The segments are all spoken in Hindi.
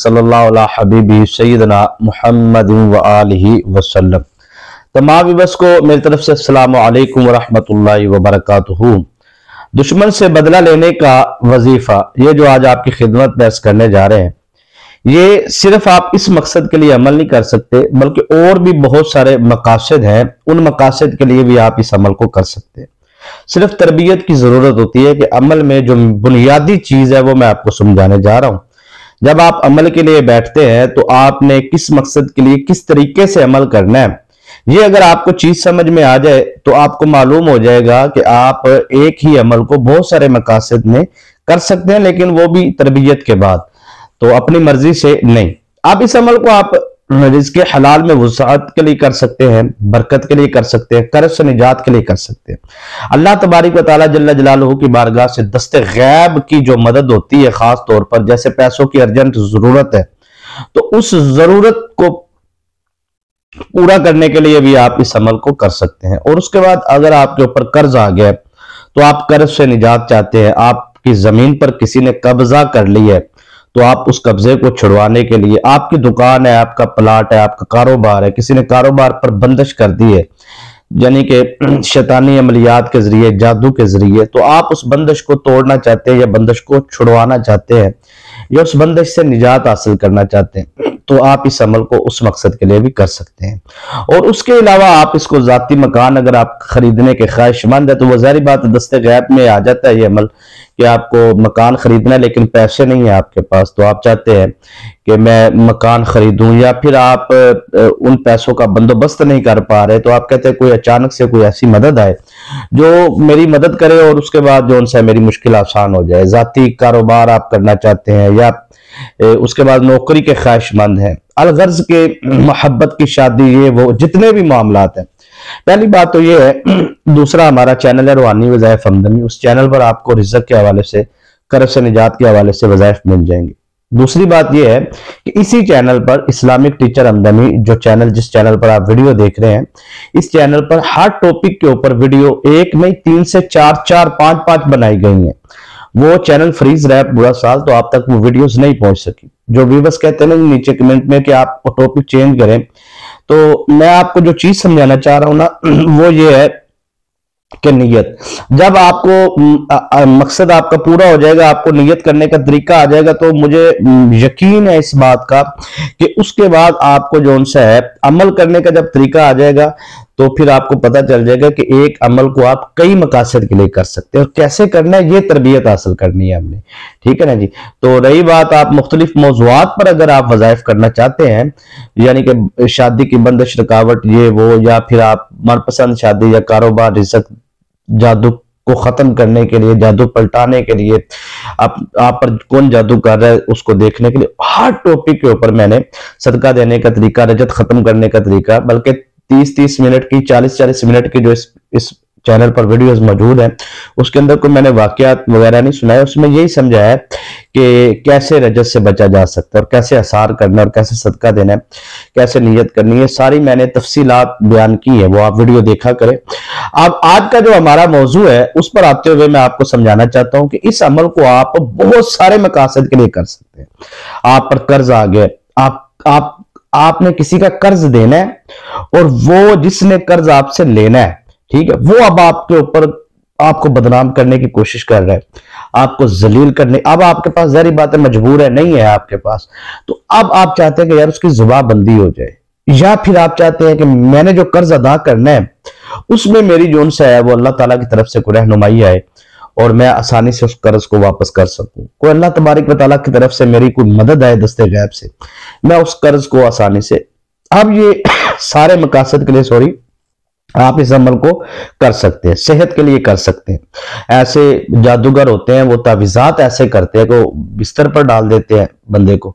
सल्लल्लाहु अला हबीबी सय्यदना मुहम्मद व आलिहि वसल्लम। तमाम विबस को मेरी तरफ से अस्सलामु अलैकुम व रहमतुल्लाहि व बरकातुहू। दुश्मन से बदला लेने का वजीफा, ये जो आज आपकी खिदमत पेश करने जा रहे हैं, ये सिर्फ आप इस मकसद के लिए अमल नहीं कर सकते, बल्कि और भी बहुत सारे मकासद हैं। उन मकासद के लिए भी आप इस अमल को कर सकते हैं। सिर्फ तरबियत की जरूरत होती है कि अमल में जो बुनियादी चीज है वो मैं आपको समझाने जा रहा हूं। जब आप अमल के लिए बैठते हैं तो आपने किस मकसद के लिए किस तरीके से अमल करना है, ये अगर आपको चीज समझ में आ जाए तो आपको मालूम हो जाएगा कि आप एक ही अमल को बहुत सारे मकासद में कर सकते हैं, लेकिन वो भी तरबियत के बाद, तो अपनी मर्जी से नहीं। आप इस अमल को आप रिज़्क़ हलाल में वसाअत के लिए कर सकते हैं, बरकत के लिए कर सकते हैं, कर्ज से निजात के लिए कर सकते हैं। अल्लाह तबारक व तआला जल्ल जलालुहू की बारगाह से दस्ते गैब की जो मदद होती है, खास तौर पर जैसे पैसों की अर्जेंट जरूरत है, तो उस जरूरत को पूरा करने के लिए भी आप इस अमल को कर सकते हैं। और उसके बाद अगर आपके ऊपर कर्ज आ गया तो आप कर्ज से निजात चाहते हैं, आपकी जमीन पर किसी ने कब्जा कर लिया है तो आप उस कब्जे को छुड़वाने के लिए, आपकी दुकान है, आपका प्लाट है, आपका कारोबार है, किसी ने कारोबार पर बंदिश कर दी है, यानी कि शैतानी अमलियात के जरिए, जादू के जरिए, तो आप उस बंदिश को तोड़ना चाहते हैं या बंदिश को छुड़वाना चाहते हैं या उस बंदिश से निजात हासिल करना चाहते हैं, तो आप इस अमल को उस मकसद के लिए भी कर सकते हैं। और उसके अलावा आप इसको जाती मकान अगर आप खरीदने के ख्वाहिशमंद है तो वो ज़ाहिर बात दस्ते गैब में आ जाता है ये अमल कि आपको मकान खरीदना है लेकिन पैसे नहीं है आपके पास, तो आप चाहते हैं कि मैं मकान खरीदूं, या फिर आप उन पैसों का बंदोबस्त नहीं कर पा रहे, तो आप कहते हैं कोई अचानक से कोई ऐसी मदद आए जो मेरी मदद करे और उसके बाद जो उनसे मेरी मुश्किल आसान हो जाए। जाती कारोबार आप करना चाहते हैं या उसके बाद नौकरी के ख्वाहिशमंद हैं, अलगर्ज के मोहब्बत की शादी, ये वो जितने भी मामलात हैं। पहली बात तो ये है। दूसरा हमारा चैनल है रूहानी वज़ाइफ आमदनी, उस चैनल पर आपको रिज़्क़ के हवाले से, कर्ज से निजात के हवाले से वज़ाइफ मिल जाएंगे। दूसरी बात यह है कि इसी चैनल पर इस्लामिक टीचर आमदनी, जो चैनल जिस चैनल पर आप वीडियो देख रहे हैं, इस चैनल पर हर टॉपिक के ऊपर वीडियो एक नहीं 3 से 4 4 5 5 बनाई गई हैं। वो चैनल फ्रीज रहा पूरा साल, तो आप तक वो वीडियोस नहीं पहुंच सकी। जो व्यूअर्स कहते हैं ना नीचे कमेंट में कि आप टॉपिक चेंज करें, तो मैं आपको जो चीज समझाना चाह रहा हूं ना वो ये है कि नियत, जब आपको मकसद आपका पूरा हो जाएगा, आपको नियत करने का तरीका आ जाएगा, तो मुझे यकीन है इस बात का कि उसके बाद आपको जो उनसे है अमल करने का जब तरीका आ जाएगा तो फिर आपको पता चल जाएगा कि एक अमल को आप कई मकासद के लिए कर सकते हैं और कैसे करना है, ये तरबियत हासिल करनी है हमने। ठीक है ना जी। तो रही बात आप मुख्तलिफ मौज़ूआत पर अगर आप वज़ाइफ करना चाहते हैं, यानी कि शादी की बंदिश, रुकावट, ये वो, या फिर आप मनपसंद शादी या कारोबार, रिज़्क़, जादू को खत्म करने के लिए, जादू पलटाने के लिए, आप पर कौन जादू कर रहा है उसको देखने के लिए, हर टॉपिक के ऊपर मैंने सदका देने का तरीका, रजत खत्म करने का तरीका, बल्कि 30-30 मिनट की, 40-40 मिनट की जो इस चैनल पर वीडियोस मौजूद हैं, उसके अंदर कोई मैंने वाकयात वगैरह नहीं सुनाया। उसमें यही समझाया है कि कैसे रजत से बचा जा सकता है और कैसे असार करना है और कैसे सदका देना है, कैसे नियत करनी है, सारी मैंने तफसीलात बयान की है, वो आप वीडियो देखा करें। अब आज का जो हमारा मौजू है उस पर आते हुए मैं आपको समझाना चाहता हूं कि इस अमल को आप बहुत सारे मकासद के लिए कर सकते हैं। आप पर कर्ज आ गया, आपने किसी का कर्ज देना है और वो जिसने कर्ज आपसे लेना है, ठीक है, वो अब आपके ऊपर आपको बदनाम करने की कोशिश कर रहा है, आपको जलील करने, अब आपके पास ज़ाहिर बात है मजबूर है, नहीं है आपके पास, तो अब आप चाहते हैं कि यार उसकी जुबानबंदी हो जाए, या फिर आप चाहते हैं कि मैंने जो कर्ज अदा करना है उसमें मेरी जो उनसे है वो अल्लाह ताला की तरफ से कोई रहनुमाई आए और मैं आसानी से उस कर्ज को वापस कर सकूं, कोई अल्लाह तबारक व तआला की तरफ से मेरी कोई मदद आए दस्ते गैब से, मैं उस कर्ज को आसानी से, अब ये सारे मकासद के लिए आप इस अमल को कर सकते हैं। सेहत के लिए कर सकते हैं। ऐसे जादूगर होते हैं वो तावीज़ात ऐसे करते हैं कि बिस्तर पर डाल देते हैं बंदे को,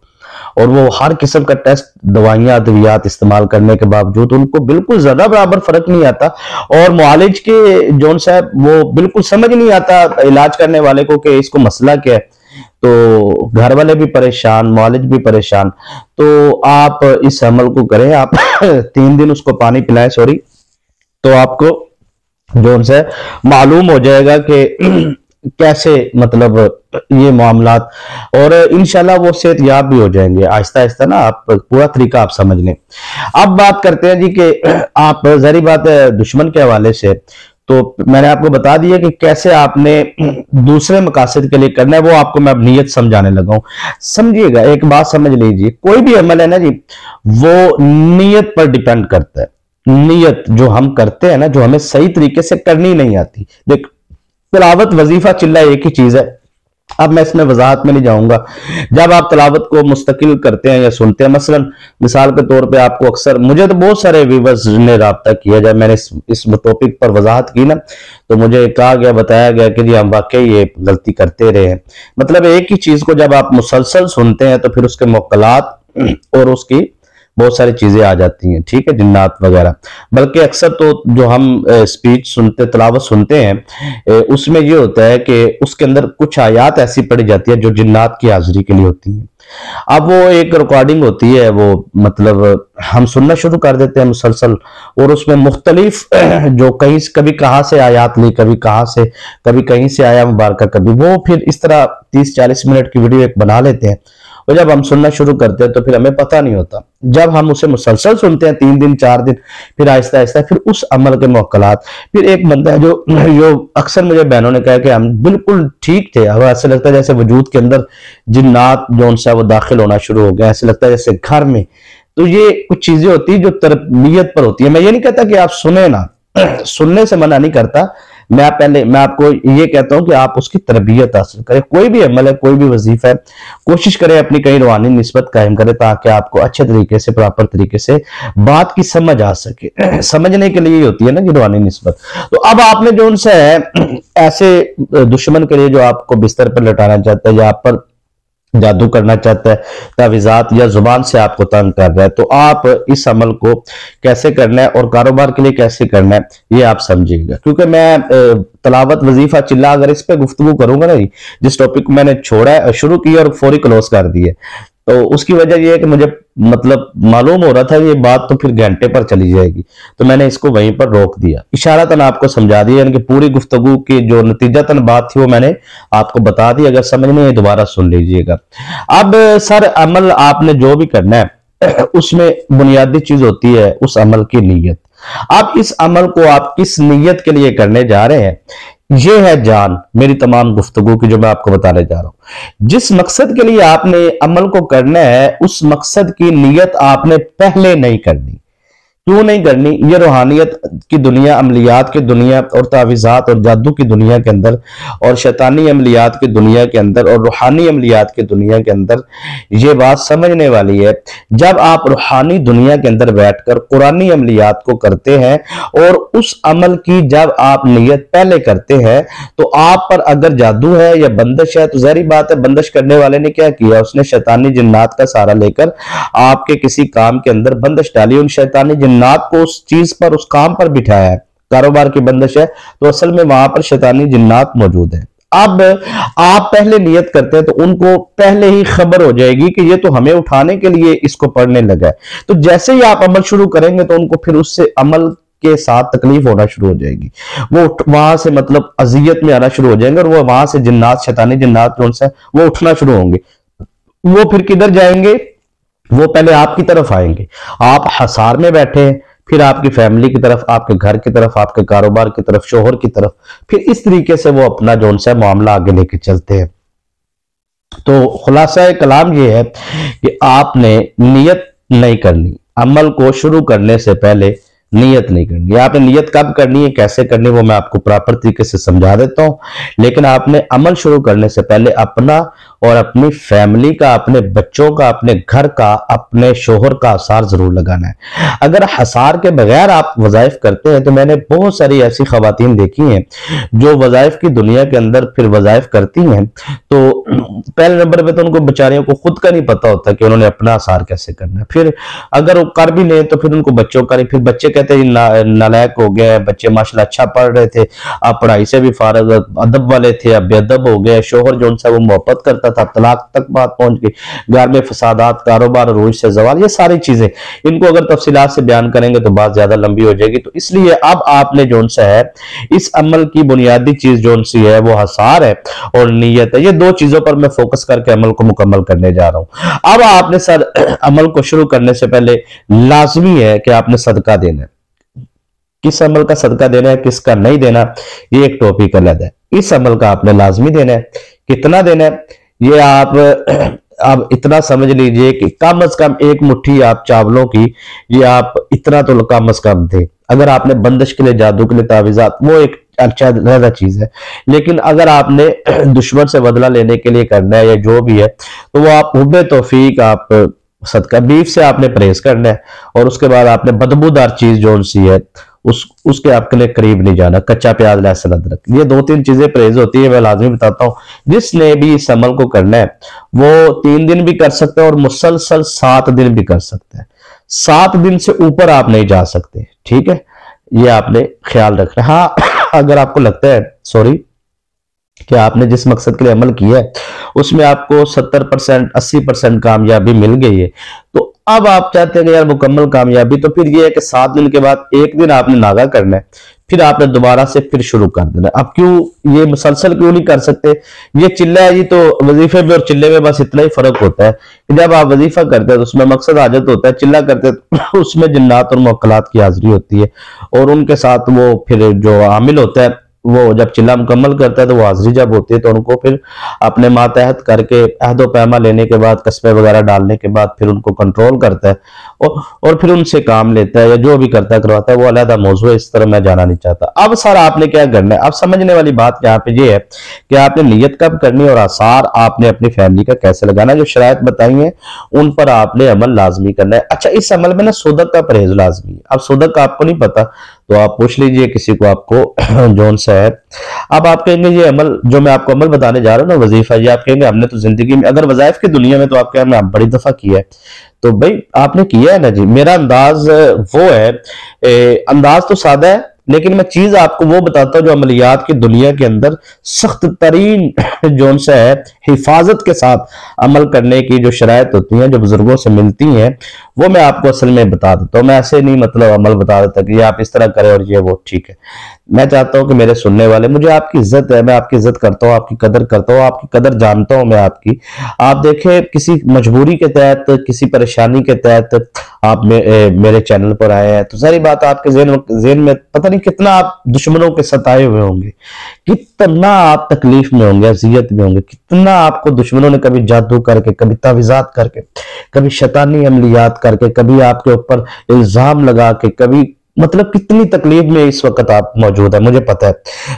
और वो हर किस्म का टेस्ट, दवाइयां, अद्वियात इस्तेमाल करने के बावजूद उनको बिल्कुल ज्यादा बराबर फर्क नहीं आता, और मुआलिज के जोन साहब वो बिल्कुल समझ नहीं आता इलाज करने वाले को कि इसको मसला क्या है, तो घर वाले भी परेशान, मुआलिज भी परेशान। तो आप इस अमल को करें, आप 3 दिन उसको पानी पिलाएं, तो आपको जो उनसे मालूम हो जाएगा कि कैसे मतलब ये मामलात, और इंशाल्लाह वो सेहतयाब भी हो जाएंगे आहिस्ता आहिस्ता ना। आप पूरा तरीका आप समझ लें। अब बात करते हैं जी कि आप जहरी बात है दुश्मन के हवाले से, तो मैंने आपको बता दिया कि कैसे आपने दूसरे मकासद के लिए करना है, वो आपको मैं अब नीयत समझाने लगा हूं। समझिएगा, एक बात समझ लीजिए, कोई भी अमल है ना जी, वो नीयत पर डिपेंड करता है। नीयत जो हम करते हैं ना, जो हमें सही तरीके से करनी नहीं आती। देख, तिलावत वजीफा चिल्ला एक ही चीज है। अब मैं इसमें वजाहत में नहीं जाऊंगा। जब आप तिलावत को मुस्तकिल करते हैं या सुनते हैं, मसलन मिसाल के तौर पे आपको अक्सर, मुझे तो बहुत सारे व्यूवर्स ने राब्ता किया, जब मैंने इस टॉपिक पर वजाहत की ना, तो मुझे कहा गया, बताया गया कि जी हम वाकई ये गलती करते रहे हैं। मतलब एक ही चीज को जब आप मुसलसल सुनते हैं तो फिर उसके मुक्कलात और उसकी बहुत सारी चीजें आ जाती हैं, ठीक है, जिन्नात वगैरह। बल्कि अक्सर तो जो हम स्पीच सुनते, तिलावत सुनते हैं, उसमें ये होता है कि उसके अंदर कुछ आयात ऐसी पड़ी जाती है जो जिन्नात की हाजिरी के लिए होती हैं। अब वो एक रिकॉर्डिंग होती है, वो मतलब हम सुनना शुरू कर देते हैं मुसलसल, और उसमें मुख्तलिफ जो कहीं कभी कहाँ से आयात ली, कभी कहाँ से, कभी कहीं से आया मुबारक, कभी वो, फिर इस तरह 30-40 मिनट की वीडियो एक बना लेते हैं। और जब हम सुनना शुरू करते हैं तो फिर हमें पता नहीं होता। जब हम उसे मुसलसल सुनते हैं 3 दिन 4 दिन, फिर आहिस्ता आहिस्ता फिर उस अमल के मुक्कलात। फिर एक बंदा है जो अक्सर मुझे बहनों ने कहा कि हम बिल्कुल ठीक थे, हमें ऐसे लगता है जैसे वजूद के अंदर जिन्नात जो सा वो दाखिल होना शुरू हो गया, ऐसे लगता है जैसे घर में। तो ये कुछ चीजें होती है जो तरबियत पर होती है। मैं ये नहीं कहता कि आप सुने ना, सुनने से मना नहीं करता, मैं आपको ये कहता हूं कि आप उसकी तरबियत हासिल करें। कोई भी अमल है, कोई भी वजीफा है, कोशिश करें अपनी कहीं रूहानी निस्बत कायम करें, ताकि आपको अच्छे तरीके से, प्रॉपर तरीके से बात की समझ आ सके। समझने के लिए होती है ना कि रूहानी निस्बत। तो अब आपने जो उनसे है ऐसे दुश्मन के लिए जो आपको बिस्तर पर लटाना चाहता है या आप पर जादू करना चाहता है, तावीज़ात या जुबान से आपको तंग कर रहा है, तो आप इस अमल को कैसे करना है और कारोबार के लिए कैसे करना है, ये आप समझिएगा। क्योंकि मैं तलावत वजीफा चिल्ला अगर इस पे गुफ्तगू करूंगा ना, जिस टॉपिक को मैंने छोड़ा है, शुरू किया और फौरी क्लोज कर दिया, तो उसकी वजह यह है कि मुझे मतलब मालूम हो रहा था ये बात तो फिर घंटे पर चली जाएगी, तो मैंने इसको वहीं पर रोक दिया। इशारतन आपको समझा दिया, यानी कि पूरी गुफ्तगू की जो नतीजतन बात थी वो मैंने आपको बता दी। अगर समझ नहीं है दोबारा सुन लीजिएगा। अब सर, अमल आपने जो भी करना है उसमें बुनियादी चीज होती है उस अमल की नीयत। आप इस अमल को आप किस नीयत के लिए करने जा रहे हैं, ये है जान मेरी तमाम गुफ्तगू की, जो मैं आपको बताने जा रहा हूं। जिस मकसद के लिए आपने अमल को करना है, उस मकसद की नीयत आपने पहले नहीं करनी। क्यों नहीं करनी? ये रूहानियत की दुनिया, अमलियात की दुनिया और तावीज़ात और जादू की दुनिया के अंदर, और शैतानी अमलियात की दुनिया के अंदर और रूहानी अमलियात की दुनिया के अंदर ये बात समझने वाली है। जब आप रूहानी दुनिया के अंदर बैठकर कुरानी अमलियात को करते हैं और उस अमल की जब आप नियत पहले करते हैं, तो आप पर अगर जादू है या बंदिश है, तो जहरी बात है बंदिश करने वाले ने क्या किया, उसने शैतानी जिन्नात का सहारा लेकर आपके किसी काम के अंदर बंदिश डाली। उन शैतानी जिन्नात को उस चीज पर, उस काम पर बिठाया है। कारोबार की बंदिश है तो असल में वहां पर शैतानी जिन्नात मौजूद है। अब आप पहले नियत करते हैं तो उनको पहले ही खबर हो जाएगी कि ये तो हमें उठाने के लिए इसको पढ़ने लगा है। तो जैसे ही आप अमल शुरू करेंगे तो उनको फिर उससे अमल के साथ तकलीफ होना शुरू हो जाएगी। वो वहां से मतलब अजियत में आना शुरू हो जाएंगे, और वो वहां से जिन्नात, शैतानी जिन्नात जो उनसे वो उठना शुरू होंगे। वो फिर किधर जाएंगे? वो पहले आपकी तरफ आएंगे। आप हसार में बैठे हैं, फिर आपकी फैमिली की तरफ, आपके घर की तरफ, आपके कारोबार की तरफ, शोहर की तरफ, फिर इस तरीके से वो अपना जो सा मामला आगे लेके चलते हैं। तो खुलासा कलाम ये है कि आपने नियत नहीं करनी, अमल को शुरू करने से पहले नियत नहीं करनी। आपने नियत कब करनी है, कैसे करनी है, वो मैं आपको प्रॉपर तरीके से समझा देता हूं। लेकिन आपने अमल शुरू करने से पहले अपना और अपनी फैमिली का, अपने बच्चों का, अपने घर का, अपने शोहर का हसार जरूर लगाना है। अगर हसार के बगैर आप वज़ाइफ करते हैं, तो मैंने बहुत सारी ऐसी खवातीन देखी हैं जो वज़ाइफ की दुनिया के अंदर फिर वज़ाइफ करती हैं, तो पहले नंबर पे तो उनको बेचारियों को खुद का नहीं पता होता कि उन्होंने अपना हसार कैसे करना है। फिर अगर वो कर भी लें तो फिर उनको बच्चों का नहीं, फिर बच्चे कहते हैं नालायक हो गए, बच्चे माशाल्लाह अच्छा पढ़ रहे थे, आप पढ़ाई से भी फारग, अदब वाले थे, अब बेअदब हो गए, शोहर जो उनसे वो मोहब्बत करता जाता था, तलाक तक बात पहुंच गई, घर में फसादात, कारोबार अरूज से जवाल, ये सारी चीजें, इनको अगर तफसीलात से बयान करेंगे तो बात ज्यादा लंबी हो जाएगी। तो इसलिए अब आपने जो सा है इस अमल की बुनियादी चीज जो सी है वो हसार है और नीयत है। ये दो चीजों पर मैं फोकस करके अमल को मुकम्मल करने जा रहा हूं। अब आपने सर अमल को शुरू करने से पहले लाजमी है कि आपने सदका देना है। किस अमल का सदका देना है, किसका नहीं देना, ये एक टॉपिक अलग है। इस अमल का आपने लाजमी देना है। कितना देना है ये आप इतना समझ लीजिए कि कम से कम एक मुट्ठी आप चावलों की, ये आप इतना तो कम से कम दे। अगर आपने बंदिश के लिए, जादू के लिए तावीज़ात, वो एक अच्छा ज्यादा चीज है, लेकिन अगर आपने दुश्मन से बदला लेने के लिए करना है या जो भी है, तो वो आप हुब्बे तौफीक आप सदका, बीफ से आपने परहेज करना है, और उसके बाद आपने बदबूदार चीज जो सी है उसके आपके लिए करीब नहीं जाना। कच्चा प्याज, लहसुन, अदरक, ये दो तीन चीजें परहेज होती है, मैं लाजमी बताता हूं। जिसने भी इस अमल को करना है वो 3 दिन भी कर सकते हैं और मुसलसल 7 दिन भी कर सकते हैं। 7 दिन से ऊपर आप नहीं जा सकते, ठीक है, ये आपने ख्याल रखना है। हाँ, अगर आपको लगता है कि आपने जिस मकसद के लिए अमल किया है उसमें आपको 70% 80% कामयाबी मिल गई है, तो अब आप चाहते हैं कि यार मुकम्मल कामयाबी, तो फिर ये है कि 7 दिन के बाद एक दिन आपने नागा करना है, फिर आपने दोबारा से फिर शुरू कर देना। अब क्यों ये मुसलसल क्यों नहीं कर सकते? ये चिल्ला है जी, तो वजीफे में और चिल्ले में बस इतना ही फर्क होता है कि जब आप वजीफा करते हैं तो उसमें मकसद हाजत होता है, चिल्ला करते हैं तो उसमें जिन्नात और मुवक्कलात की हाजिरी होती है, और उनके साथ वो फिर जो आमिल होता है वो जब चिल्ला मुकम्मल करता है तो वो हाजिरी जब होती है तो उनको फिर अपने मातहत करके अहदो पैमा लेने के बाद, कस्बे वगैरह डालने के बाद फिर उनको कंट्रोल करता है और फिर उनसे काम लेता है या जो भी करता है करवाता है, वो अलहदा मौजू है, इस तरह मैं जाना नहीं चाहता। अब सर आपने क्या करना है, अब समझने वाली बात यहाँ पे ये है कि आपने नीयत कब करनी है और आसार आपने अपनी फैमिली का कैसे लगाना है। जो शरायत बताई है उन पर आपने अमल लाजमी करना है। अच्छा, इस अमल में ना सोदक का परहेज लाजमी है। अब सोदक का आपको नहीं पता तो आप पूछ लीजिए किसी को, आपको जोन सा है। अब आप कहेंगे ये अमल जो मैं आपको अमल बताने जा रहा हूँ ना, वजीफा, ये आप कहेंगे हमने तो जिंदगी में, अगर वजाइफ की दुनिया में तो आप कहेंगे बड़ी दफा किया है, तो भाई आपने किया है ना जी। मेरा अंदाज वो है, अंदाज तो सादा है, लेकिन मैं चीज आपको वो बताता हूँ जो अमलियात की दुनिया के अंदर सख्त तरीन जोन सा है, हिफाजत के साथ अमल करने की जो शरायत होती हैं, जो बुजुर्गों से मिलती हैं, वो मैं आपको असल में बता देता हूँ। मैं ऐसे नहीं मतलब अमल बता देता कि ये आप इस तरह करें और ये वो, ठीक है। मैं चाहता हूं कि मेरे सुनने वाले, मुझे आपकी इज्जत है, मैं आपकी इज्जत करता हूं, आपकी कदर करता हूं, आपकी कदर जानता हूं मैं आपकी। आप देखें किसी मजबूरी के तहत, किसी परेशानी के तहत आप मेरे चैनल पर आए हैं, तो सारी बात आपके ज़हन में पता नहीं कितना आप दुश्मनों के सताए हुए होंगे, कितना आप तकलीफ में होंगे, अजियत में होंगे, कितना आपको दुश्मनों ने कभी जादू करके, कभी तावीज़ात करके, कभी शैतानी अमलियात करके, कभी आपके ऊपर इल्जाम लगा के, कभी मतलब कितनी तकलीफ में इस वक्त आप मौजूद है, मुझे पता है।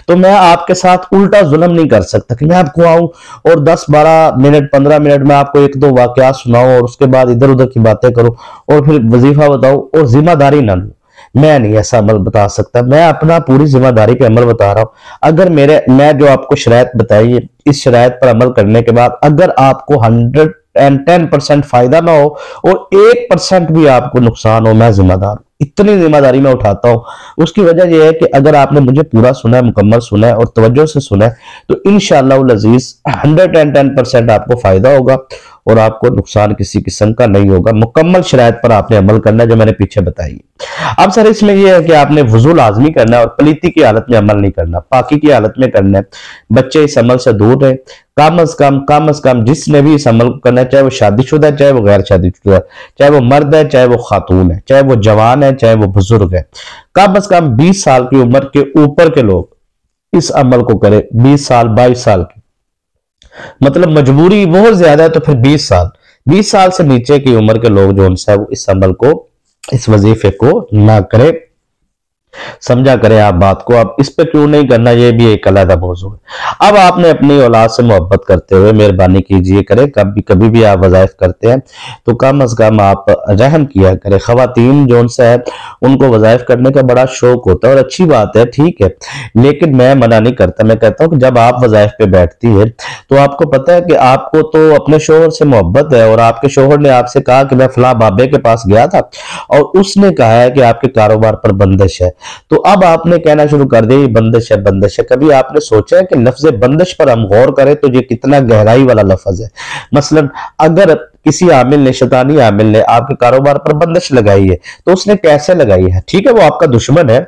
तो मैं आपके साथ उल्टा जुल्म नहीं कर सकता कि मैं आपको आऊं और 10-12 मिनट 15 मिनट में आपको 1-2 वाकयात सुनाऊं और उसके बाद इधर उधर की बातें करूं और फिर वजीफा बताऊं और जिम्मेदारी ना लूं। मैं नहीं ऐसा अमल बता सकता, मैं अपना पूरी जिम्मेदारी पे अमल बता रहा हूं। अगर मैं जो आपको शरायत बताई है, इस शरायत पर अमल करने के बाद अगर आपको 110% फायदा ना हो और 1% भी आपको नुकसान हो, मैं जिम्मेदार हूं। इतनी जिम्मेदारी मैं उठाता हूं। उसकी वजह यह है कि अगर आपने मुझे पूरा सुना है, मुकम्मल सुना है और तवज्जो से सुना है, तो इंशाअल्लाह अज़ीज 110% आपको फायदा होगा और आपको नुकसान किसी किस्म का नहीं होगा। मुकम्मल शरायत पर आपने अमल करना है जो मैंने पीछे बताई। अब सर इसमें यह है कि आपने वुजू लाजमी करना है और पलीती की हालत में अमल नहीं करना, पाकी की हालत में करना है। बच्चे इस अमल से दूर रहे, कम अज कम जिसने भी इस अमल को करना है, चाहे वो शादीशुदा है, चाहे वो गैर शादीशुदा है, चाहे वो मर्द है, चाहे वो खातून है, चाहे वो जवान है, चाहे वो बुजुर्ग है, कम अज कम 20 साल की उम्र के ऊपर के लोग इस अमल को करें। 20 साल 22 साल की, मतलब मजबूरी बहुत ज्यादा है तो फिर 20 साल से नीचे की उम्र के लोग जो उनसे वो इस अमल को, इस वजीफे को ना करें। समझा करें आप बात को। अब इस पे क्यों नहीं करना, ये भी एक अलग मौजू है। अब आपने अपनी औलाद से मोहब्बत करते हुए मेहरबानी कीजिए करें, कभी भी आप वज़ाइफ करते हैं तो कम अज कम आप रहम किया करें। खवातीन जो उनसे है उनको वज़ाइफ करने का बड़ा शौक होता है और अच्छी बात है, ठीक है, लेकिन मैं मना नहीं करता। मैं कहता हूँ कि जब आप वज़ाइफ पे बैठती है तो आपको पता है कि आपको तो अपने शोहर से मोहब्बत है और आपके शोहर ने आपसे कहा कि मैं फला बाबे के पास गया था और उसने कहा है कि आपके कारोबार पर बंदिश है, तो अब आपने कहना शुरू कर दिया ये बंदिश है, बंदिश है। कभी आपने सोचा है कि लफ्ज बंदिश पर हम गौर करें तो ये कितना गहराई वाला लफ्ज है। मसलन अगर किसी आमिल ने, शैतानी आमिल ने आपके कारोबार पर बंदिश लगाई है तो उसने कैसे लगाई है? ठीक है, वो आपका दुश्मन है,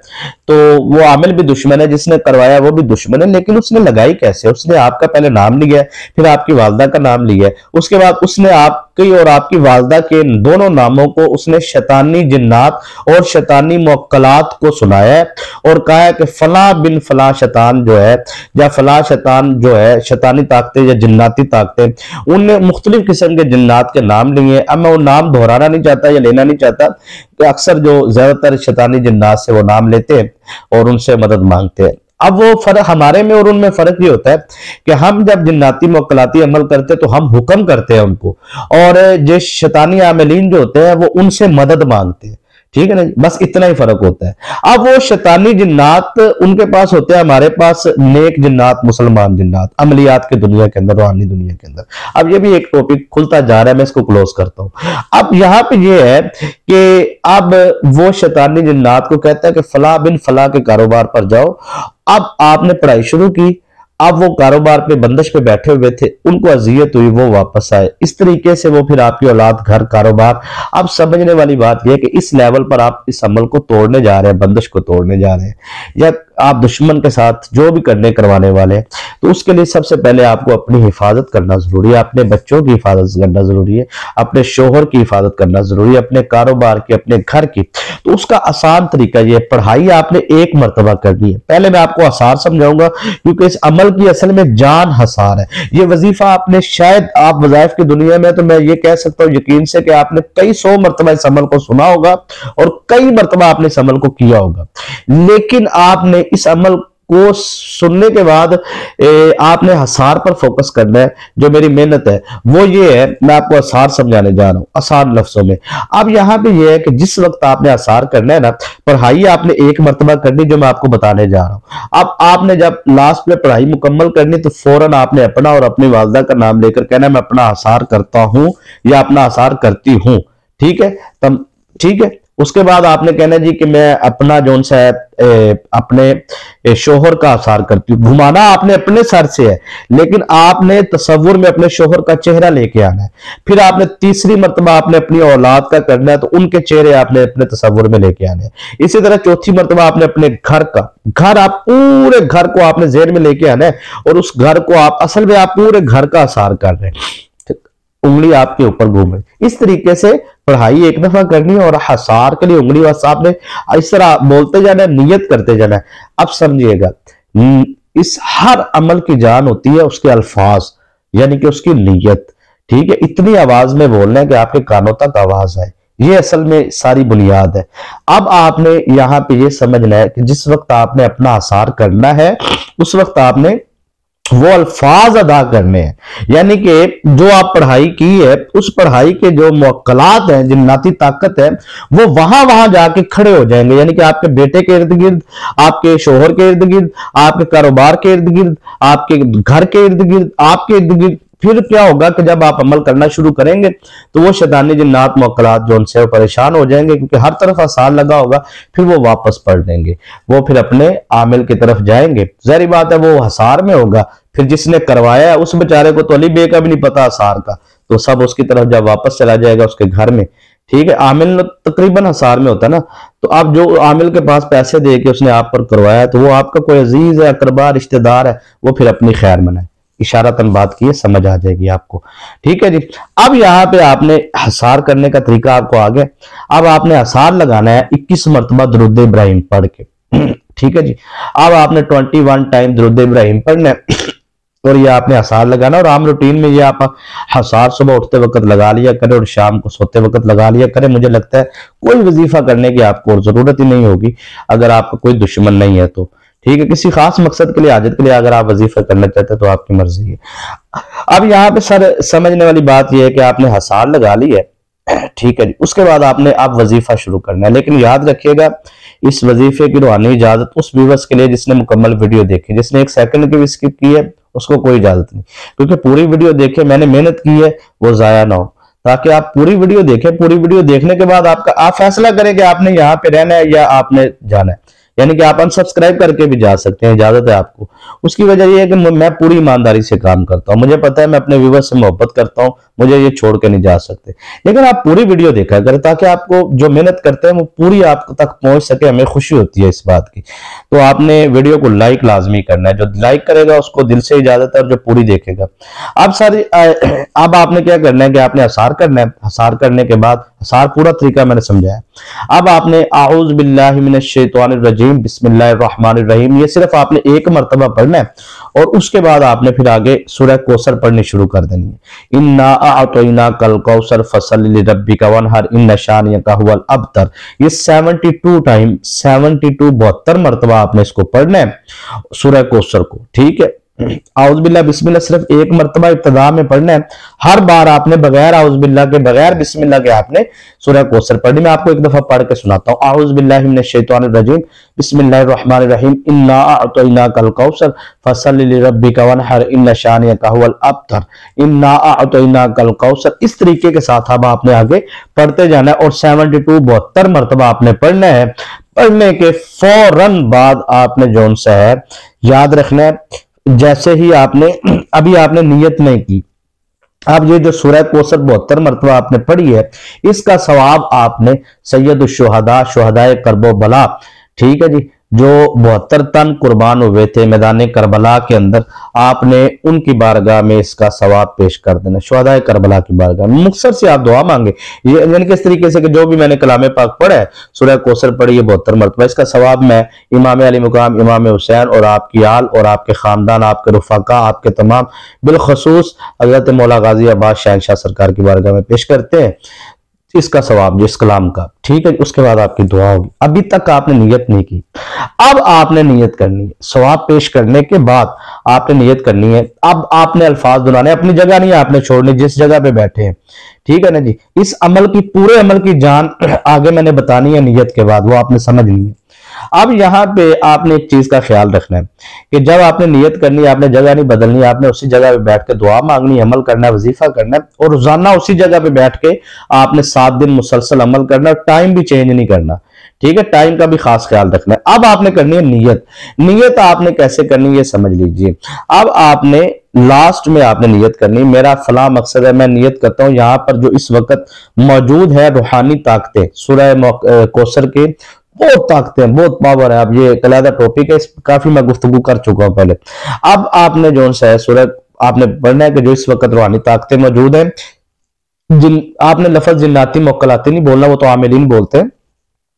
तो वो आमिल भी दुश्मन है, जिसने करवाया वो भी दुश्मन है, लेकिन उसने लगाई कैसे? उसने आपका पहले नाम लिया, फिर आपकी वालदा का नाम लिया, उसके बाद उसने आपकी और आपकी वालदा के दोनों नामों को उसने शैतानी जिन्नात और शैतानी मुअक्कलात को सुनाया है और कहा है कि फला बिन फला शैतान जो है, या फला शैतान जो है, शैतानी ताकतें या जिन्नाती ताकतें, उनने मुख्तलिफ किस्म के जिन्नात के नाम लिए। अब मैं वो नाम दोहराना नहीं चाहता या लेना नहीं चाहता कि अक्सर जो ज्यादातर शैतानी जिन्नात से वो नाम लेते हैं और उनसे मदद मांगते हैं। अब वो फर्क हमारे में और उनमें फर्क ये होता है कि हम जब जिन्नाती मुअक्कलाती अमल करते हैं तो हम हुक्म करते हैं उनको, और जो शैतानी आमिलीन जो होते हैं वो उनसे मदद मांगते हैं। ठीक है ना, बस इतना ही फर्क होता है। अब वो शैतानी जिन्नात उनके पास होते हैं, हमारे पास नेक जिन्नात, मुसलमान जिन्नात, अमलियात की दुनिया के अंदर, रूहानी दुनिया के अंदर। अब ये भी एक टॉपिक खुलता जा रहा है, मैं इसको क्लोज करता हूं। अब यहां पे ये है कि अब वो शैतानी जिन्नात को कहता है कि फला बिन फला के कारोबार पर जाओ। अब आपने पढ़ाई शुरू की, अब वो कारोबार पे बंदिश पे बैठे हुए थे, उनको अजियत हुई, वो वापस आए। इस तरीके से वो फिर आपकी औलाद, घर, कारोबार। अब समझने वाली बात यह है कि इस लेवल पर आप इस अमल को तोड़ने जा रहे हैं, बंदिश को तोड़ने जा रहे हैं, या आप दुश्मन के साथ जो भी करवाने वाले हैं, तो उसके लिए सबसे पहले आपको अपनी हिफाजत करना जरूरी है, अपने बच्चों की हिफाजत करना जरूरी है, अपने शोहर की हिफाजत करना जरूरी है, अपने कारोबार की, अपने घर की। तो उसका आसान तरीका ये है, पढ़ाई आपने एक मरतबा करनी है। पहले मैं आपको आसार समझाऊंगा, क्योंकि इस अमल की असल में जान हसार है। ये वजीफा आपने शायद, आप वज़ाइफ की दुनिया में, तो मैं ये कह सकता हूँ यकीन से कि आपने कई सौ मरतबा इस अमल को सुना होगा और कई मरतबा आपने इस अमल को किया होगा, लेकिन आपने इस अमल को सुनने के बाद आपने हसार पर फोकस करना है। जो मेरी मेहनत है वो ये है, मैं आपको हसार समझाने जा रहा हूं आसान लफ्जों में। अब यहां पे ये है कि जिस वक्त आपने हसार करना है ना, पढ़ाई आपने एक मरतबा करनी, जो मैं आपको बताने जा रहा हूं। अब आपने जब लास्ट में पढ़ाई मुकम्मल करनी तो फौरन आपने अपना और अपनी वालदा का नाम लेकर कहना मैं अपना हसार करता हूं या अपना हसार करती हूं। ठीक है, तब ठीक है। उसके बाद आपने कहना जी कि मैं अपना जोन सा है अपने शोहर का आसार करती हूँ। घुमाना आपने अपने सर से है, लेकिन आपने तसव्वुर में अपने शोहर का चेहरा लेके आना है। फिर आपने तीसरी मरतबा आपने अपनी औलाद का करना है, तो उनके चेहरे आपने अपने तसव्वुर में लेके आने हैं। इसी तरह चौथी मरतबा आपने अपने घर का, घर आप पूरे घर को आपने ज़हन में लेके आना है, और उस घर को आप असल में आप पूरे घर का आसार कर रहे हैं, उंगली आपके ऊपर घूम रही। इस तरीके से पढ़ाई एक दफा करनी है और हसार के लिए उंगली बस आपने इस तरह बोलते जाना है, नियत करते जाना है। अब समझिएगा, इस हर अमल की जान होती है उसके अल्फाज, यानी कि उसकी नीयत। ठीक है, इतनी आवाज में बोलना है कि आपके कानों तक आवाज आए, ये असल में सारी बुनियाद है। अब आपने यहां पे ये समझना है कि जिस वक्त आपने अपना हसार करना है उस वक्त आपने वो अल्फाज अदा करने हैं, यानी कि जो आप पढ़ाई की है उस पढ़ाई के जो मुअक्कलात हैं, जिन्नाती ताकत है, वो वहां वहां जाके खड़े हो जाएंगे। यानी कि आपके बेटे के इर्द गिर्द, आपके शोहर के इर्द गिर्द, आपके कारोबार के इर्द गिर्द, आपके घर के इर्द गिर्द, आपके इर्द गिर्द। फिर क्या होगा कि जब आप अमल करना शुरू करेंगे तो वो शैतानी जिन्नात मुअक्कलात जो उनसे परेशान हो जाएंगे, क्योंकि हर तरफ आसार लगा होगा। फिर वो वापस पढ़ लेंगे, वो फिर अपने आमिल की तरफ जाएंगे। जाहिर बात है वो हसार में होगा, फिर जिसने करवाया है उस बेचारे को तो अली बे का भी नहीं पता आसार का, तो सब उसकी तरफ जब वापस चला जाएगा उसके घर में। ठीक है, आमिल तकरीबन हसार में होता है ना, तो आप जो आमिल के पास पैसे दे के उसने आप पर करवाया, तो वो आपका कोई अजीज है, अकरबा, रिश्तेदार है, वो फिर अपनी खैर मनाए। इशारतन बात की है, समझ आ जाएगी आपको। ठीक है जी। अब यहाँ पे आपने हसार करने का तरीका आपको आ गया। अब आपने हसार लगाना है 21 मरतबा दुरूद इब्राहिम पढ़ के। ठीक है जी। अब आपने 21 टाइम दुरूद इब्राहिम पढ़ना है और ये आपने हसार लगाना, और आम रूटीन में ये आप हसार सुबह उठते वक्त लगा लिया करें और शाम को सोते वक्त लगा लिया करें। मुझे लगता है कोई वजीफा करने की आपको जरूरत ही नहीं होगी अगर आपका कोई दुश्मन नहीं है तो। ठीक है, किसी खास मकसद के लिए, हाजत के लिए अगर आप वजीफा करना चाहते हैं तो आपकी मर्जी है। अब यहाँ पे सर समझने वाली बात यह है कि आपने हसार लगा ली है, ठीक है जी। उसके बाद आपने आप वजीफा शुरू करना है, लेकिन याद रखिएगा इस वजीफे की रूहानी इजाजत उस व्यूअर्स के लिए जिसने मुकम्मल वीडियो देखी। जिसने 1 सेकंड की भी स्किप की है उसको कोई इजाजत नहीं, क्योंकि पूरी वीडियो देखे, मैंने मेहनत की है, वो जाया ना हो। ताकि आप पूरी वीडियो देखें, पूरी वीडियो देखने के बाद आप फैसला करें कि आपने यहाँ पे रहना है या आपने जाना है। यानी कि आप अनसब्सक्राइब करके भी जा सकते हैं, इजाजत है आपको। उसकी वजह यह है कि मैं पूरी ईमानदारी से काम करता हूं, मुझे पता है मैं अपने व्यूअर्स से मोहब्बत करता हूं, मुझे ये छोड़ के नहीं जा सकते। लेकिन आप पूरी वीडियो देखा करें ताकि आपको जो मेहनत करते हैं वो पूरी आप तक पहुंच सके, हमें खुशी होती है इस बात की। तो आपने वीडियो को लाइक लाजमी करना है, जो लाइक करेगा उसको दिल से इजाजत है, और जो पूरी देखेगा। अब आपने क्या करना है कि आपने हसार करना है। हसार करने के बाद, हसार पूरा तरीका मैंने समझाया। अब आपने आऊज़ बिल्लाहि मिनश शैतानिर रजीम बिस्मिल्लाहिर रहमानिर रहीम ये सिर्फ आपने एक मरतबा पढ़ना है, और उसके बाद आपने फिर आगे सूरह कौसर पढ़नी शुरू कर देनी है। इन्ना अअतैना कल कौसर फसल्लि लिरब्बिका वनहर इन्ना शानियका हुवल अबतर। ये 72 टाइम 72 मरतबा आपने इसको पढ़ना है सूरह कौसर को, ठीक है। आउज़ बिल्लाह बिस्मिल्लाह सिर्फ एक मरतबा इब्तिदा में पढ़ना है। हर बार आपने बगैर आउज़ बिल्लाह के, बगैर बिस्मिल्लाह के आपने सूरह कौसर पढ़नी। मैं आपको एक दफा पढ़ के सुनाता हूँ। आउज़ बिल्लाहि मिनश शैतानिर रजीम बिस्मिल्लाहिर रहमानिर रहीम इन्ना अअतैनाकल कौसर फसल्लि लिरब्बिका वनहर इन्ना शानियका हुवल अबतर इन्ना अअतैनाकल कौसर। इस तरीके के साथ अब आपने आगे पढ़ते जाना है, और 72 मरतबा आपने पढ़ना है। पढ़ने के फौरन बाद आपने जो सा है याद रखना है, जैसे ही आपने अभी आपने नियत नहीं की, अब ये जो सूरह कौसर 72 मरतबा आपने पढ़ी है, इसका सवाब आपने सैयद शुहदा शुहदाए करबो बला, ठीक है जी, जो 72 तन कुर्बान हुए थे मैदान करबला के अंदर, आपने उनकी बारगाह में इसका सवाब पेश कर देना। शुहदाए करबला की बारगाह में मुख्तसर से आप दुआ मांगे, ये यानी कि इस तरीके से कि जो भी मैंने कलाम पाक पढ़ा है, सूरह कौसर पढ़ी है 72 मरतबा, इसका सवाब मैं इमाम अली मुकाम, इमाम हुसैन और आपकी आल और आपके खानदान, आपके रुफाका, आपके तमाम बिलखसूस हजरत मौला गाजी अब्बास शहनशाह सरकार की बारगाह में पेश करते हैं, इसका सवाब जिस कलाम का, ठीक है। उसके बाद आपकी दुआ होगी। अभी तक आपने नियत नहीं की, अब आपने नियत करनी है। सवाब पेश करने के बाद आपने नियत करनी है। अब आपने अल्फाज दुलाने, अपनी जगह नहीं आपने छोड़नी जिस जगह पे बैठे हैं, ठीक है ना जी। इस अमल की, पूरे अमल की जान आगे मैंने बतानी है नियत के बाद, वो आपने समझनी है। अब यहाँ पे आपने एक चीज का ख्याल रखना है कि जब आपने नियत करनी है, आपने जगह नहीं बदलनी, आपने उसी जगह पे बैठ के दुआ मांगनी, अमल करना है, वजीफा करना है, और रोजाना उसी जगह पे बैठ के आपने 7 दिन मुसलसल अमल करना है। टाइम भी चेंज नहीं करना, ठीक है, टाइम का भी खास ख्याल रखना है। अब आपने करनी है नियत। नियत आपने कैसे करनी है समझ लीजिए। अब आपने लास्ट में आपने नियत करनी, मेरा फला मकसद है, मैं नियत करता हूं यहां पर जो इस वक्त मौजूद है रूहानी ताकतें, सूरह कौसर के बहुत ताकतें हैं, बहुत पावर है। अब ये कलादा टॉपिक है, इस काफी मैं गुफ्तगू कर चुका हूं पहले। अब आपने जो सा है सूरह आपने पढ़ना है कि जो इस वक्त रूहानी ताकतें मौजूद है, जिन आपने लफ्ज जिन्नाती मुक्कलाती नहीं बोलना, वो तो आमिलीन बोलते हैं।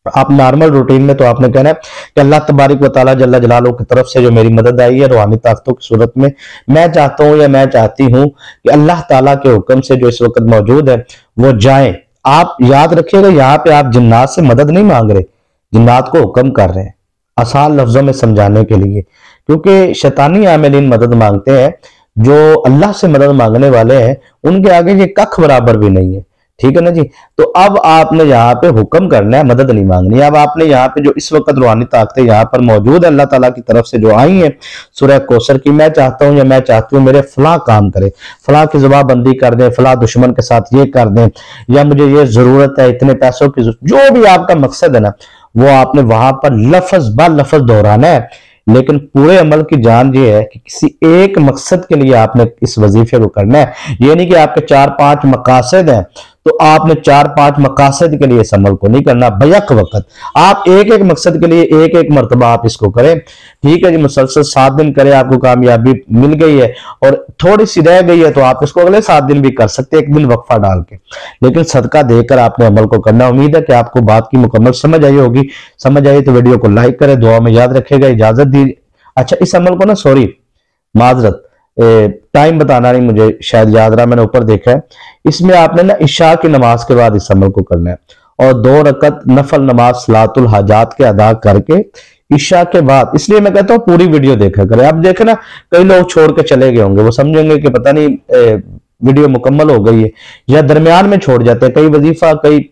आप नॉर्मल रूटीन में तो आपने कहना है कि अल्लाह तबारिक व तआला जल्ला जलालहू की तरफ से जो मेरी मदद आई है रूहानी ताकतों की सूरत में, मैं चाहता हूं या मैं चाहती हूं कि अल्लाह ताला के हुक्म से जो इस वक्त मौजूद है वो जाए। आप याद रखिएगा, यहाँ पे आप जिन्नात से मदद नहीं मांग रहे, जिन्नात को हुक्म कर रहे हैं, आसान लफ्जों में समझाने के लिए, क्योंकि शैतानी आमिलीन मदद मांगते हैं। जो अल्लाह से मदद मांगने वाले हैं उनके आगे ये कख बराबर भी नहीं है, ठीक है ना जी। तो अब आपने यहाँ पे हुक्म करना है, मदद नहीं मांगनी। अब आपने यहाँ पे जो इस वक्त रूहानी ताकतें यहाँ पर मौजूद है अल्लाह ताला की तरफ से जो आई हैं सूरह कौसर की, मैं चाहता हूँ या मैं चाहती हूँ मेरे फला काम करे, फला की जवाबंदी कर दें, फला दुश्मन के साथ ये कर दें, या मुझे ये जरूरत है, इतने पैसों की, जो भी आपका मकसद है ना, वो आपने वहां पर लफ्ज ब लफ्ज दोहराना है। लेकिन पूरे अमल की जान ये है कि किसी एक मकसद के लिए आपने इस वजीफे को करना है। ये नहीं कि आपके 4-5 मकासद हैं तो आपने 4-5 मकासद के लिए इस अमल को नहीं करना, बैक वक्त आप एक एक मकसद के लिए एक एक मरतबा आप इसको करें, ठीक है जी। मुसलसल 7 दिन करें, आपको कामयाबी मिल गई है और थोड़ी सी रह गई है तो आप इसको अगले 7 दिन भी कर सकते हैं, एक दिन वक्फा डाल के, लेकिन सदका देकर आपने अमल को करना। उम्मीद है कि आपको बात की मुकम्मल समझ आई होगी। समझ आई तो वीडियो को लाइक करें, दुआ में याद रखेगा, इजाजत दी। अच्छा, इस अमल को ना, सॉरी माजरत, टाइम बताना नहीं मुझे शायद याद रहा, मैंने ऊपर देखा है। इसमें आपने ना इशा की नमाज के बाद इस अमल को करना है और 2 रकत नफल नमाज सलातुल हाजात के अदा करके इशा के बाद, इसलिए मैं कहता हूँ पूरी वीडियो देखा करें। अब देखे ना, कई लोग छोड़ के चले गए होंगे, वो समझेंगे कि पता नहीं वीडियो मुकम्मल हो गई है, या दरमियान में छोड़ जाते हैं कई वजीफा, कई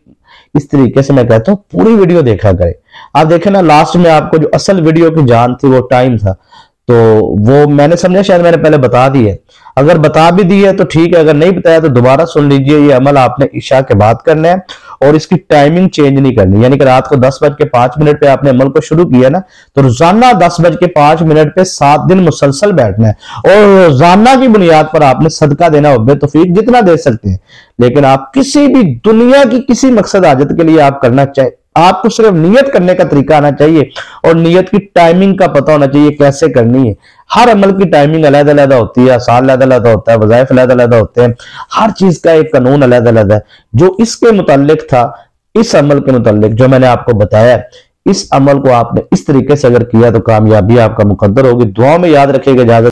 इस तरीके से। मैं कहता हूँ पूरी वीडियो देखा करें। आप देखे ना, लास्ट में आपको जो असल वीडियो की जान थी वो टाइम था, तो वो मैंने समझा शायद मैंने पहले बता दी है। अगर बता भी दी है तो ठीक है, अगर नहीं बताया तो दोबारा सुन लीजिए। ये अमल आपने इशा के बाद करना है और इसकी टाइमिंग चेंज नहीं करनी। यानी कि रात को 10:05 पे आपने अमल को शुरू किया ना, तो रोजाना 10:05 पे 7 दिन मुसलसल बैठना है, और रोजाना की बुनियाद पर आपने सदका देना होगा, तौफीक जितना दे सकते हैं। लेकिन आप किसी भी दुनिया की किसी मकसद हाजत के लिए आप करना चाहिए, आपको सिर्फ नियत करने का तरीका आना चाहिए, और नियत की टाइमिंग का पता होना चाहिए कैसे करनी है। हर अमल की टाइमिंग अलग-अलग होती है, आसान अलग-अलग होता है, वज़ाइफ अलग-अलग होते हैं, हर चीज का एक कानून अलग-अलग है। जो इसके मुताल्लिक था, इस अमल के मुताल्लिक जो मैंने आपको बताया, इस अमल को आपने इस तरीके से अगर किया तो कामयाबी आपका मुकद्दर होगी। दुआ में याद रखिएगा। इजाजत।